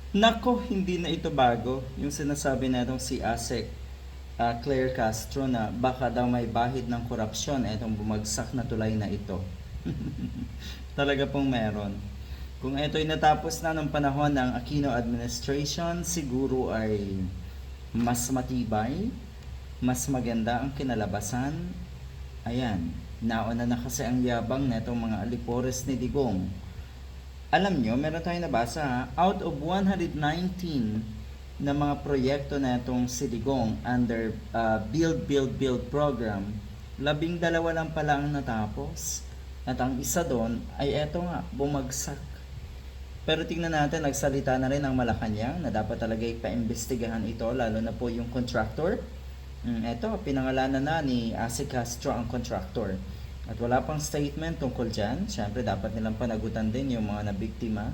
Nako, hindi na ito bago. Yung sinasabi natong si ASEC, Claire Castro, na baka daw may bahid ng korupsyon itong bumagsak na tulay na ito. Talaga pong meron. Kung ito'y natapos na ng panahon ng Aquino administration, siguro ay mas matibay, mas maganda ang kinalabasan. Ayan, nauna na kasi ang yabang na itong mga alipores ni Digong. Alam nyo, meron tayong nabasa ha, out of 119 na mga proyekto na itong si Digong under Build program, 12 lang pala ang natapos. At ang isa doon ay eto nga, bumagsak. Pero tingnan natin, nagsalita na rin ang Malacanang na dapat talaga ipaimbestigahan ito, lalo na po yung contractor. Eto, pinangalanan na ni ASEC Castro ang contractor. At wala pang statement tungkol dyan. Siyempre, dapat nilang panagutan din yung mga nabiktima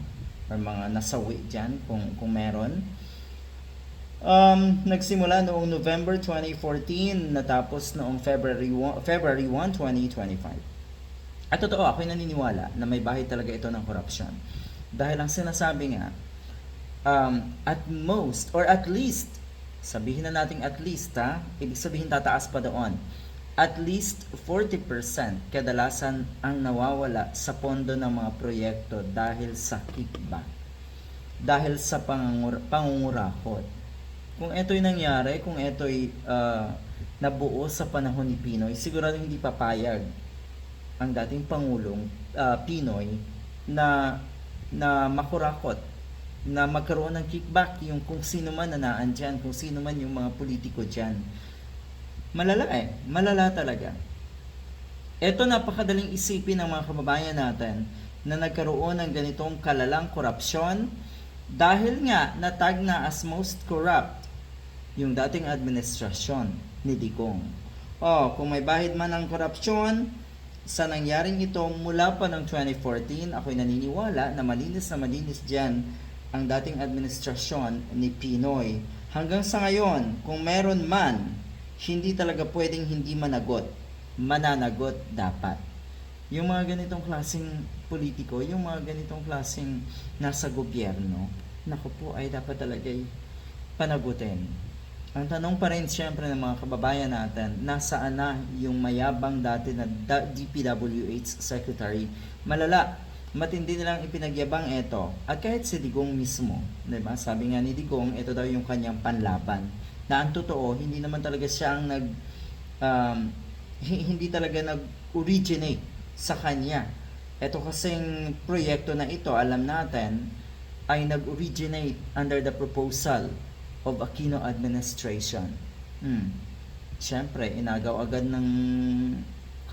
or mga nasawi dyan kung meron. Nagsimula noong November 2014, natapos noong February 1, 2025. At totoo, ako'y naniniwala na may bahid talaga ito ng korupsyon. Dahil ang sinasabi nga, at most, or at least, sabihin na natin at least ha, ibig sabihin tataas pa doon, at least 40% kadalasan ang nawawala sa pondo ng mga proyekto dahil sa kickback, dahil sa pangungurakot. Kung ito'y nangyari, kung ito'y nabuo sa panahon ni Pinoy, sigurado hindi papayag ang dating Pangulong Pinoy na makurakot, na magkaroon ng kickback yung kung sino man na naandyan, kung sino man yung mga politiko dyan. Malala talaga. Ito, napakadaling isipin ng mga kababayan natin na nagkaroon ng ganitong kalalang korupsyon dahil nga natag na as most corrupt yung dating administrasyon ni Digong. Kung may bahid man ng korupsyon sa nangyaring ito mula pa ng 2014, ako'y naniniwala na malinis dyan ang dating administrasyon ni Pinoy. Hanggang sa ngayon, kung meron man, hindi talaga pwedeng hindi managot. Mananagot dapat. Yung mga ganitong klaseng politiko, yung mga ganitong klaseng nasa gobyerno, naku po, ay dapat talaga'y panagutin. Ang tanong pa rin siyempre ng mga kababayan natin, nasaan na yung mayabang dati na DPWH Secretary? Malala, matindi nilang ipinagyabang ito. At kahit si Digong mismo, diba? Sabi nga ni Digong, ito daw yung kanyang panlaban. Na ang totoo, hindi naman talaga siya ang hindi talaga nag-originate sa kanya. Ito kasing proyekto na ito, alam natin, ay nag-originate under the proposal of Aquino administration. Siyempre, inagaw agad ng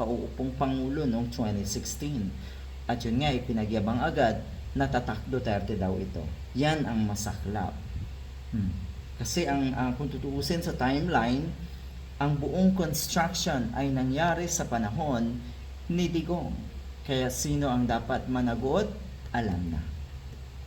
kauupong Pangulo noong 2016. At yun nga, ipinagyabang agad na Tatak Duterte daw ito. Yan ang masaklap. Kasi kung tutuusin sa timeline, ang buong construction ay nangyari sa panahon ni Digong. Kaya sino ang dapat managot? Alam na.